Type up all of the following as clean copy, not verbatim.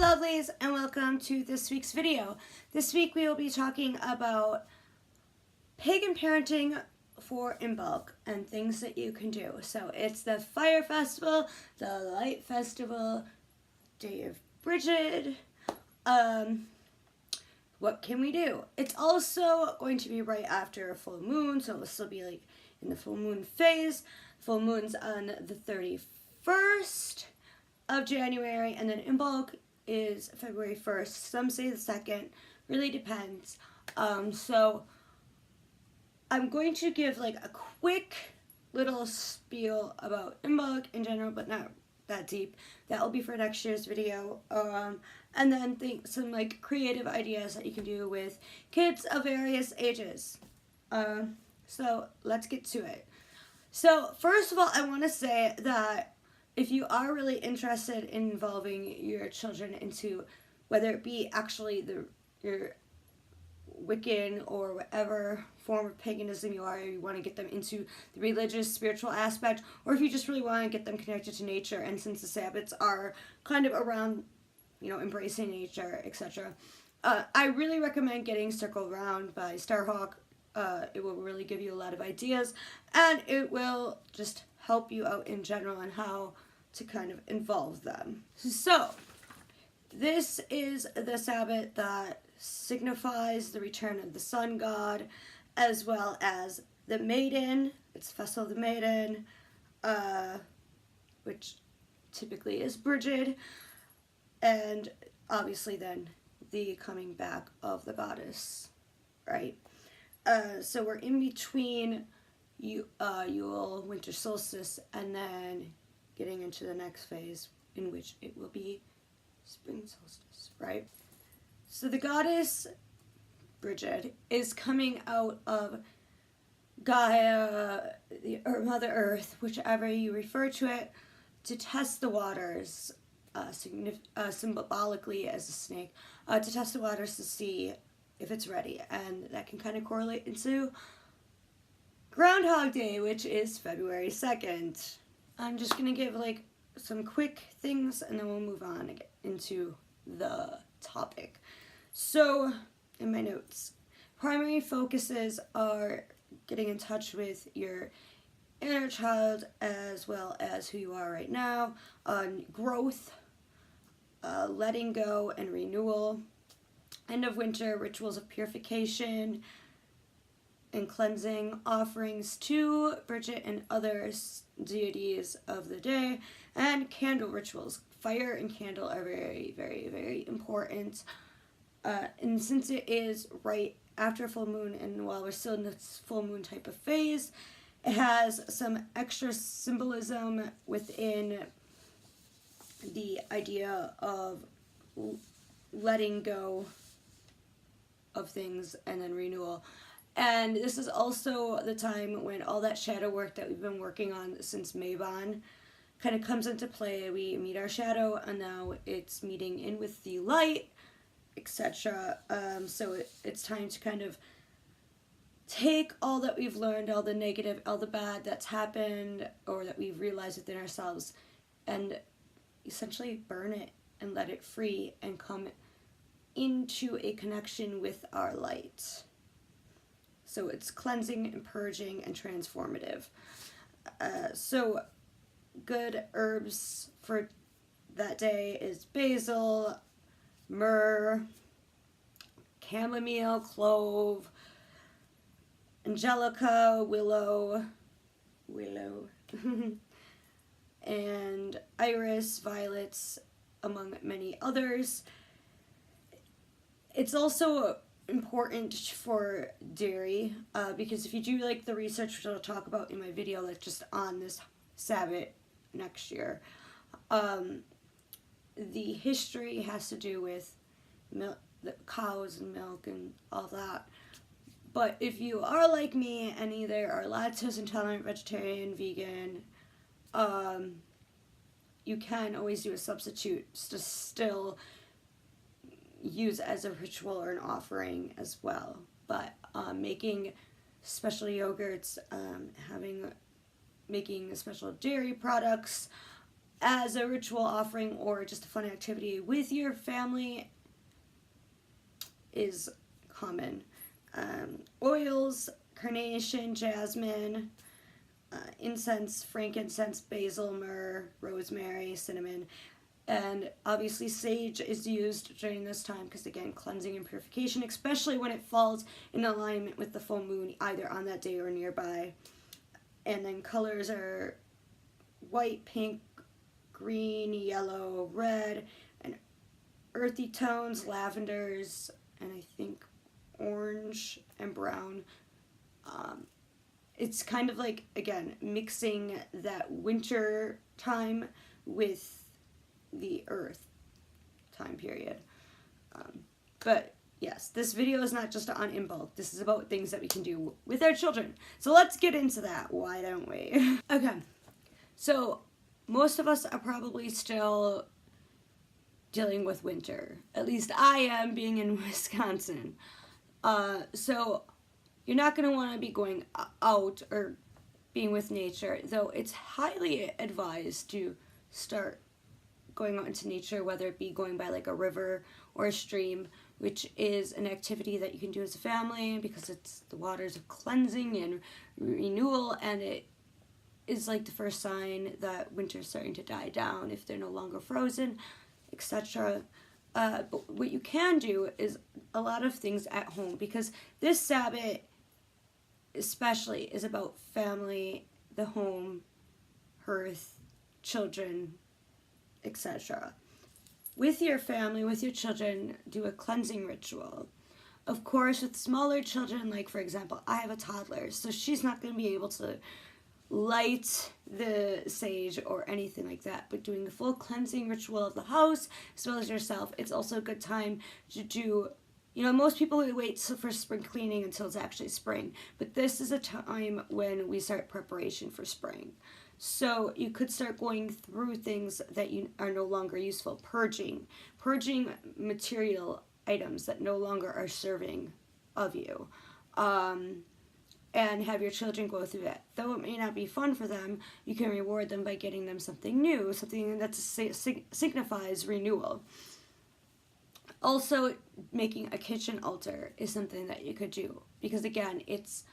Hello lovelies, and welcome to this week's video. This week we will be talking about pagan parenting for Imbolc and things that you can do. So it's the Fire Festival, the Light Festival, Day of Brigid. What can we do? It's also going to be right after a full moon, so it'll still be like in the full moon phase. Full moon's on the 31st of January, and then Imbolc is February 1st. Some say the 2nd. Really depends. So I'm going to give like a quick little spiel about Imbolc in general, but not that deep. That will be for next year's video. And then some like creative ideas that you can do with kids of various ages. So let's get to it. So first of all, I want to say that if you are really interested in involving your children into whether it be actually your Wiccan or whatever form of paganism you are, you want to get them into the religious, spiritual aspect, or if you just really want to get them connected to nature, and since the Sabbats are kind of around, embracing nature, etc., I really recommend getting Circle Round by Starhawk. It will really give you a lot of ideas, and it will just help you out in general on how to kind of involve them. So, this is the Sabbat that signifies the return of the sun god, as well as the maiden. It's Festival of the Maiden, which typically is Brigid, and obviously then the coming back of the goddess, right? So we're in between Yule, winter solstice, and then getting into the next phase, in which it will be spring solstice, right? So the goddess Brigid is coming out of Gaia, Mother Earth, whichever you refer to it, to test the waters, symbolically as a snake, to test the waters to see if it's ready, and that can kind of correlate into Groundhog Day, which is February 2nd. I'm just going to give like some quick things, and then we'll move on into the topic. So, in my notes, primary focuses are getting in touch with your inner child as well as who you are right now, on growth, letting go and renewal, end of winter, rituals of purification and cleansing, offerings to Bridget and other deities of the day, and candle rituals. Fire and candle are very, very, very important. And since it is right after full moon, and while we're still in this full moon type of phase, it has some extra symbolism within the idea of letting go of things and then renewal. And this is also the time when all that shadow work that we've been working on since Mabon kind of comes into play. We meet our shadow, and now it's meeting in with the light, etc. So it's time to kind of take all that we've learned, all the negative, all the bad that's happened, or that we've realized within ourselves, and essentially burn it and let it free and come into a connection with our light. So it's cleansing and purging and transformative. So good herbs for that day is basil, myrrh, chamomile, clove, angelica, willow, and iris, violets, among many others. It's also important for dairy, because if you do like the research, which I'll talk about in my video that's just on this Sabbath next year, the history has to do with milk, the cows and milk and all that. But if you are like me and either are lactose intolerant, vegetarian, vegan, you can always do a substitute to still use as a ritual or an offering as well. But making special yogurts, making special dairy products, as a ritual offering or just a fun activity with your family is common. Oils, carnation, jasmine, incense, frankincense, basil, myrrh, rosemary, cinnamon, and obviously sage is used during this time because, again, cleansing and purification, especially when it falls in alignment with the full moon, either on that day or nearby. And then colors are white, pink, green, yellow, red, and earthy tones, lavenders, and I think orange and brown. It's kind of like, again, mixing that winter time with the earth time period. But yes, this video is not just on Imbolc. This is about things that we can do with our children. So let's get into that. Why don't we? Okay. So most of us are probably still dealing with winter. At least I am, being in Wisconsin. So you're not going to want to be going out or being with nature, though it's highly advised to start going out into nature, whether it be going by like a river or a stream, which is an activity that you can do as a family because it's the waters of cleansing and renewal, and it is like the first sign that winter's starting to die down if they're no longer frozen, etc. But what you can do is a lot of things at home, because this Sabbath especially is about family, the home, hearth, children, etc. With your family, with your children, do a cleansing ritual. Of course, with smaller children, like for example, I have a toddler, so she's not going to be able to light the sage or anything like that, but doing a full cleansing ritual of the house as well as yourself, it's also a good time to do, most people wait for spring cleaning until it's actually spring, but this is a time when we start preparation for spring. So you could start going through things that you are no longer useful, purging material items that no longer are serving of you, and have your children go through that. Though it may not be fun for them, you can reward them by getting them something new, something that signifies renewal. Also, making a kitchen altar is something that you could do, because again, it's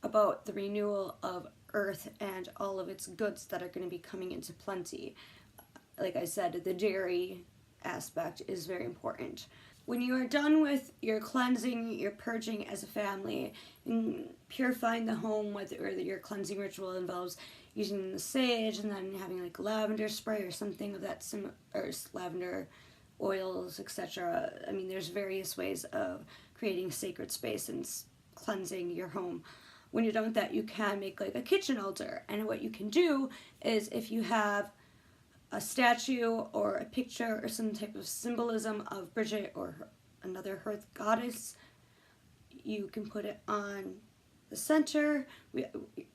about the renewal of earth and all of its goods that are going to be coming into plenty. Like I said, the dairy aspect is very important. When you are done with your cleansing, your purging as a family, and purifying the home, whether your cleansing ritual involves using the sage and then having like lavender spray or something of that or lavender oils, etc. I mean, there's various ways of creating sacred space and cleansing your home. When you're done with that, you can make like a kitchen altar. And what you can do is, if you have a statue or a picture or some type of symbolism of Bridget or another hearth goddess, you can put it on the center,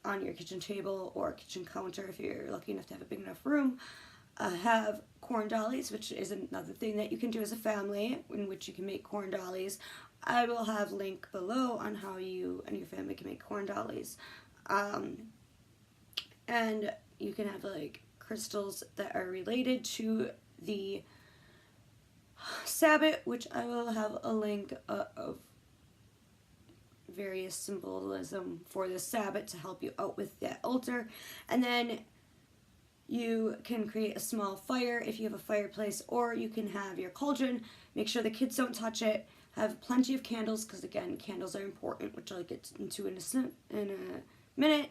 on your kitchen table or kitchen counter if you're lucky enough to have a big enough room. Have corn dollies, which is another thing that you can do as a family, in which you can make corn dollies. I will have a link below on how you and your family can make corn dollies. And you can have like crystals that are related to the Sabbath, which I will have a link of various symbolism for the Sabbath to help you out with that altar. And then you can create a small fire if you have a fireplace, or you can have your cauldron. Make sure the kids don't touch it. Have plenty of candles, because again, candles are important, which I'll get into in a minute.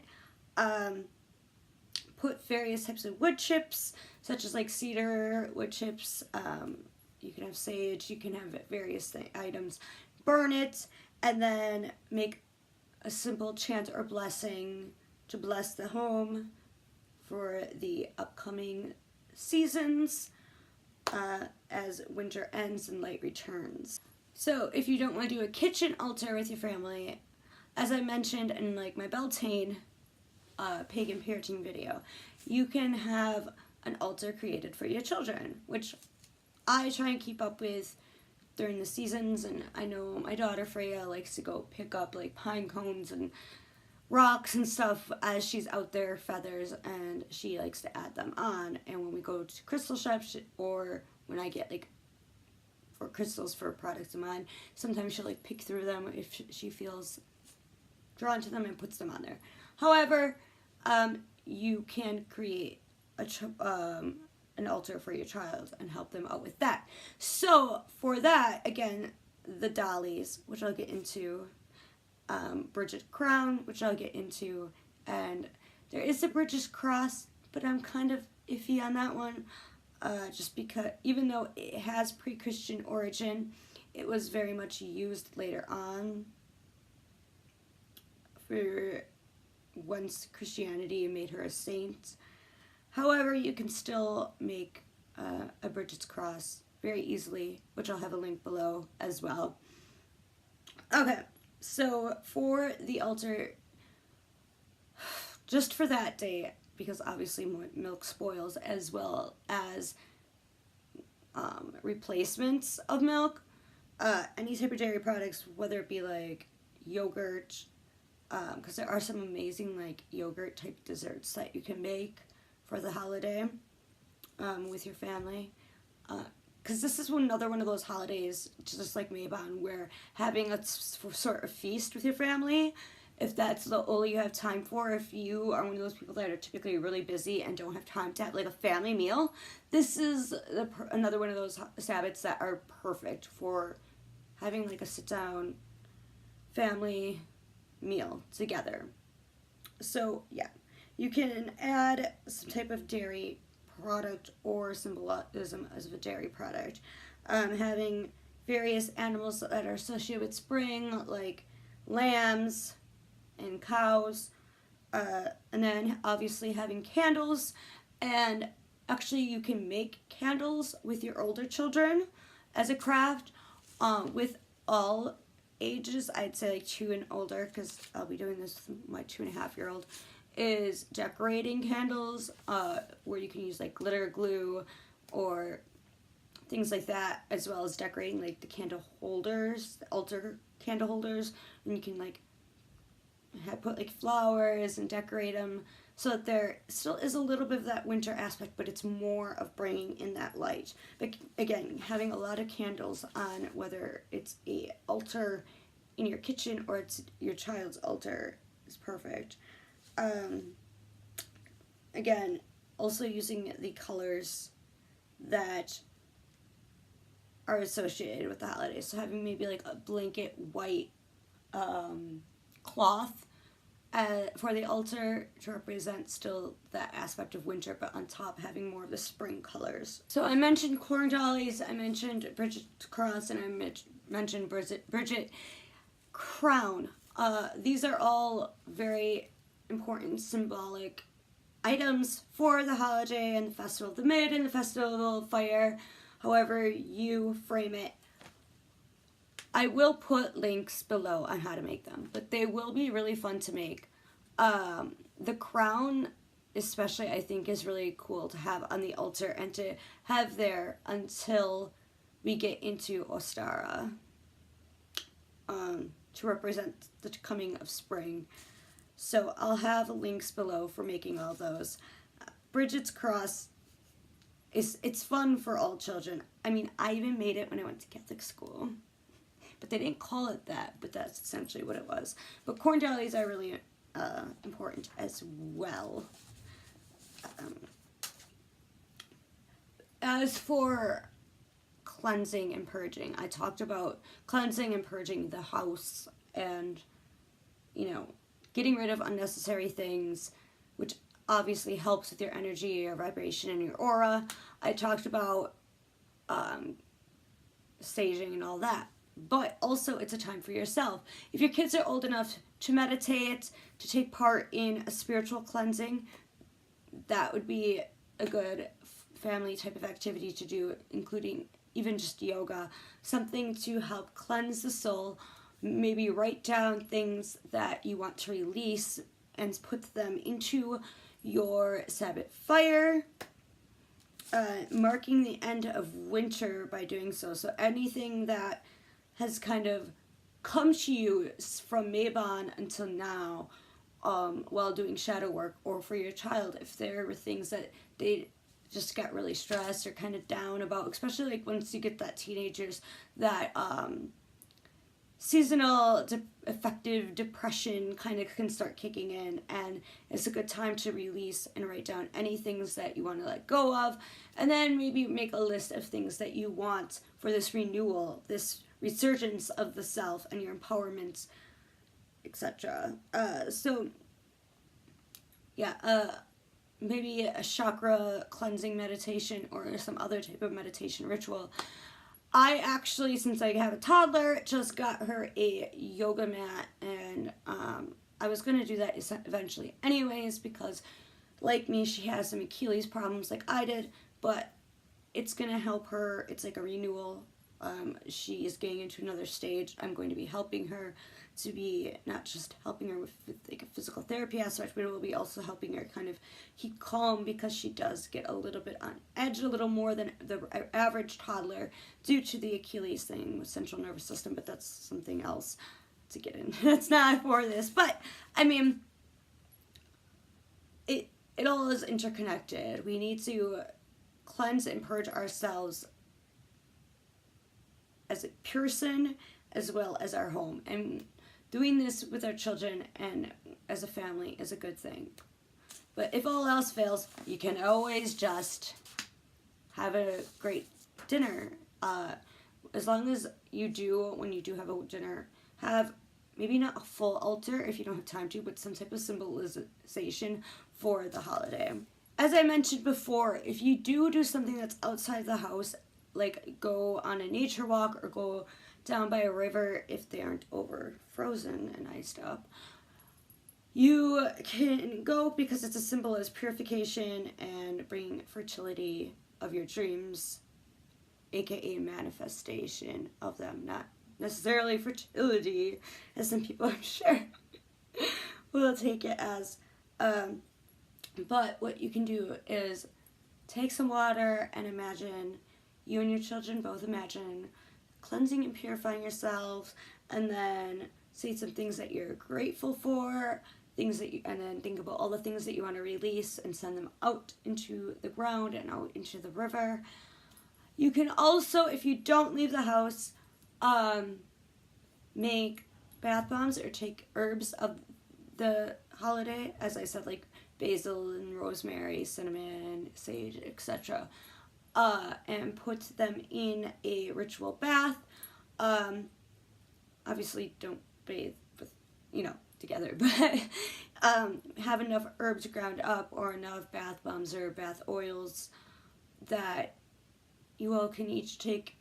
Put various types of wood chips, such as like cedar wood chips. You can have sage. You can have various items. Burn it, and then make a simple chant or blessing to bless the home for the upcoming seasons as winter ends and light returns. So if you don't want to do a kitchen altar with your family, as I mentioned in like my Beltane Pagan parenting video, you can have an altar created for your children, which I try and keep up with during the seasons. And I know my daughter Freya likes to go pick up like pine cones and rocks and stuff as she's out there, feathers, and she likes to add them on. And when we go to crystal shops, or when I get like for crystals for products of mine, sometimes she'll like pick through them if she feels drawn to them and puts them on there. However, you can create an altar for your child and help them out with that. So for that, again, the Dollies, which I'll get into, Bridget Crown, which I'll get into, and there is a Bridget's Cross, but I'm kind of iffy on that one, just because even though it has pre-Christian origin, it was very much used later on for once Christianity made her a saint. However, you can still make a Bridget's Cross very easily, which I'll have a link below as well. Okay, so for the altar, just for that day, because obviously milk spoils, as well as replacements of milk, any type of dairy products, whether it be like yogurt, because there are some amazing like yogurt type desserts that you can make for the holiday with your family. Because this is another one of those holidays, just like Mabon, where having a sort of feast with your family, if that's the all you have time for, if you are one of those people that are typically really busy and don't have time to have like a family meal, this is another one of those Sabbats that are perfect for having like a sit-down family meal together. So yeah, you can add some type of dairy product or symbolism as a dairy product. Having various animals that are associated with spring, like lambs and cows, and then obviously having candles. And actually you can make candles with your older children as a craft, with all ages. I'd say like 2 and older, because I'll be doing this with my 2.5-year-old, is decorating candles, where you can use like glitter glue or things like that, as well as decorating like the candle holders, the altar candle holders, and you can like put like flowers and decorate them so that there still is a little bit of that winter aspect, but it's more of bringing in that light. But again, having a lot of candles on, whether it's a altar in your kitchen or it's your child's altar, is perfect. Again, also using the colors that are associated with the holidays. So having maybe like a blanket white cloth for the altar to represent still that aspect of winter, but on top having more of the spring colors. So I mentioned corn dollies, I mentioned Bridget's Cross, and I mentioned Bridget Crown. These are all very important symbolic items for the holiday and the Festival of the Mid and the Festival of Fire, however you frame it. I will put links below on how to make them, but they will be really fun to make. The crown especially, I think, is really cool to have on the altar and to have there until we get into Ostara, to represent the coming of spring. So I'll have links below for making all those. Bridget's Cross, it's fun for all children. I mean, I even made it when I went to Catholic school, but they didn't call it that, but that's essentially what it was. But corn dollies are really important as well. As for cleansing and purging, I talked about cleansing and purging the house and, you know, getting rid of unnecessary things, which obviously helps with your energy, your vibration, and your aura. I talked about staging and all that. But also, it's a time for yourself. If your kids are old enough to meditate, to take part in a spiritual cleansing, that would be a good family type of activity to do, including even just yoga. Something to help cleanse the soul. Maybe write down things that you want to release and put them into your Sabbath fire. Marking the end of winter by doing so. So anything that has kind of come to you from Mabon until now, while doing shadow work, or for your child if there were things that they just got really stressed or kind of down about, especially like once you get that teenagers, that seasonal affective depression kind of can start kicking in, and it's a good time to release and write down any things that you want to let go of, and then maybe make a list of things that you want for this renewal, this resurgence of the self and your empowerment, etc. Maybe a chakra cleansing meditation or some other type of meditation ritual. I actually, since I have a toddler, just got her a yoga mat, and I was going to do that eventually anyways, because like me, she has some Achilles problems like I did, but it's going to help her. It's like a renewal. She is getting into another stage. I'm going to be helping her to be not just helping her with like a physical therapy aspect, but it will be also helping her kind of keep calm, because she does get a little bit on edge, a little more than the average toddler due to the Achilles thing with central nervous system, but that's something else to get in. That's not for this, but I mean, it all is interconnected. We need to cleanse and purge ourselves as a person as well as our home, and doing this with our children and as a family is a good thing. But if all else fails, you can always just have a great dinner. As long as you do, when you do have a dinner, have maybe not a full altar if you don't have time to, but some type of symbolization for the holiday. As I mentioned before, if you do something that's outside the house, like go on a nature walk or go down by a river if they aren't over frozen and iced up, you can go because it's a symbol as purification and bringing fertility of your dreams, aka manifestation of them, not necessarily fertility as some people I'm sure will take it as. But what you can do is take some water and imagine, you and your children both imagine cleansing and purifying yourselves, and then say some things that you're grateful for, and then think about all the things that you want to release and send them out into the ground and out into the river. You can also, if you don't leave the house, make bath bombs or take herbs of the holiday, as I said, like basil and rosemary, cinnamon, sage, etc., and put them in a ritual bath. Obviously don't bathe with, together, but have enough herbs ground up or enough bath bombs or bath oils that you all can each take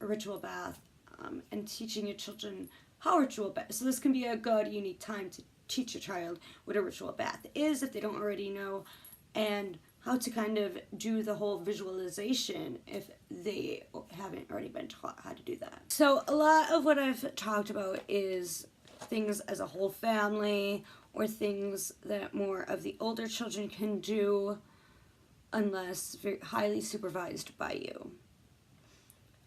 a ritual bath, and teaching your children how ritual bath. So this can be a good, unique time to teach your child what a ritual bath is if they don't already know, and how to kind of do the whole visualization if they haven't already been taught how to do that. So a lot of what I've talked about is things as a whole family, or things that more of the older children can do unless very highly supervised by you.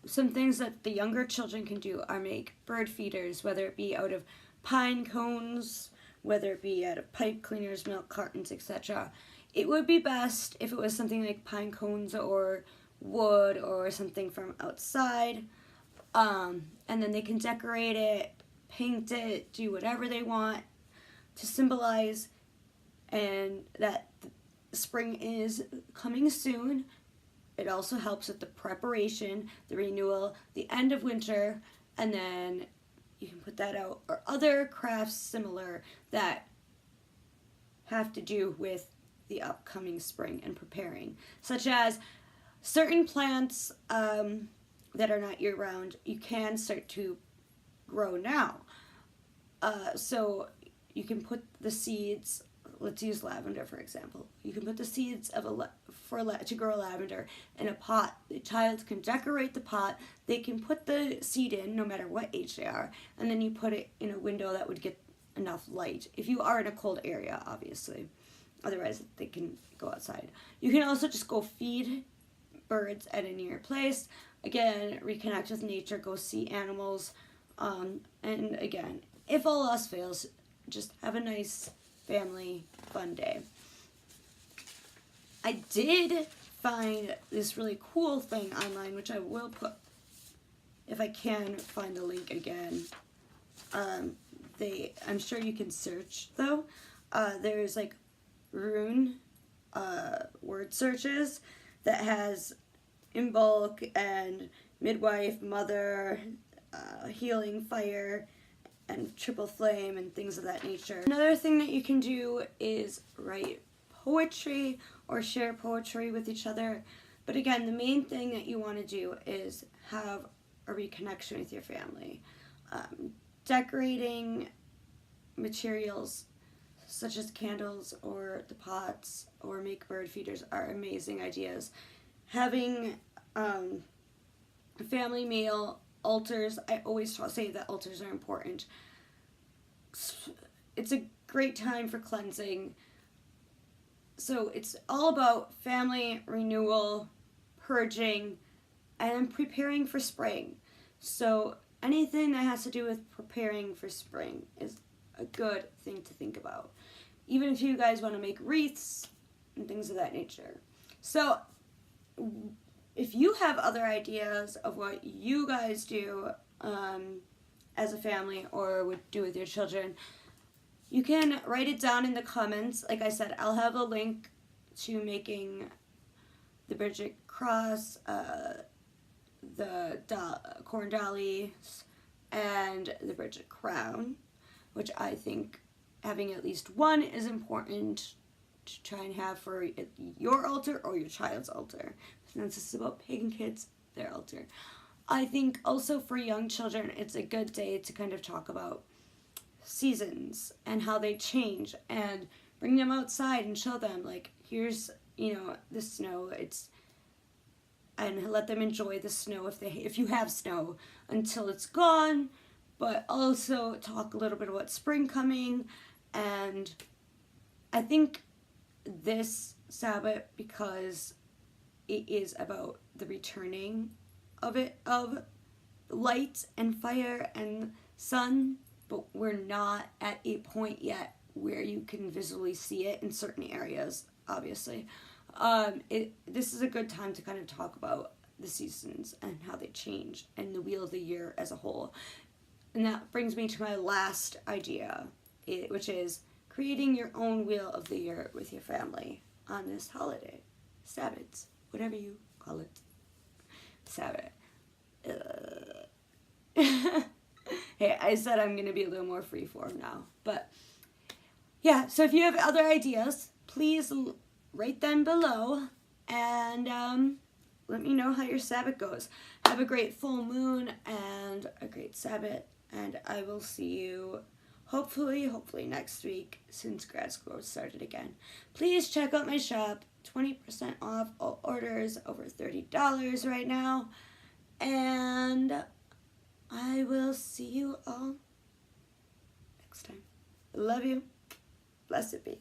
Some things that the younger children can do are make bird feeders, whether it be out of pine cones, whether it be out of pipe cleaners, milk cartons, etc. It would be best if it was something like pine cones or wood or something from outside, and then they can decorate it, paint it, do whatever they want to symbolize and that spring is coming soon. It also helps with the preparation, the renewal, the end of winter, and then you can put that out, or other crafts similar that have to do with the upcoming spring and preparing, such as certain plants that are not year-round, you can start to grow now. So you can put the seeds, let's use lavender for example. You can put the seeds of to grow lavender in a pot. The child can decorate the pot. They can put the seed in no matter what age they are, and then you put it in a window that would get enough light. If you are in a cold area, obviously. Otherwise, they can go outside. You can also just go feed birds at a near place. Again, reconnect with nature, go see animals. And again, if all else fails, just have a nice family fun day. I did find this really cool thing online, which I will put, if I can find the link again. I'm sure you can search though. There's like rune word searches that has Imbolc and midwife, mother, healing, fire, and triple flame and things of that nature. Another thing that you can do is write poetry or share poetry with each other. But again, the main thing that you want to do is have a reconnection with your family. Decorating materials such as candles or the pots or make bird feeders are amazing ideas. Having a family meal, altars, I always say that altars are important. It's a great time for cleansing. So it's all about family renewal, purging, and preparing for spring. So anything that has to do with preparing for spring is a good thing to think about. Even if you guys want to make wreaths and things of that nature. So if you have other ideas of what you guys do as a family or would do with your children, you can write it down in the comments. Like I said, I'll have a link to making the Bridget cross, the corn dollies, and the Bridget crown, which I think having at least one is important to try and have for your altar or your child's altar. Since this is about pagan kids, their altar. I think also for young children, it's a good day to kind of talk about seasons and how they change and bring them outside and show them, like, here's, the snow, and let them enjoy the snow if you have snow until it's gone, but also talk a little bit about spring coming. And I think this Sabbath, because it is about the returning of light and fire and sun, but we're not at a point yet where you can visually see it in certain areas, obviously. This is a good time to kind of talk about the seasons and how they change and the wheel of the year as a whole. And that brings me to my last idea, which is creating your own wheel of the year with your family on this holiday. Sabbath, whatever you call it. Sabbath. Hey, I said I'm going to be a little more freeform now. But yeah, so if you have other ideas, please write them below and let me know how your Sabbath goes. Have a great full moon and a great Sabbath, and I will see you hopefully next week since grad school started again. Please check out my shop. 20% off all orders over $30 right now. And I will see you all next time. Love you. Blessed be.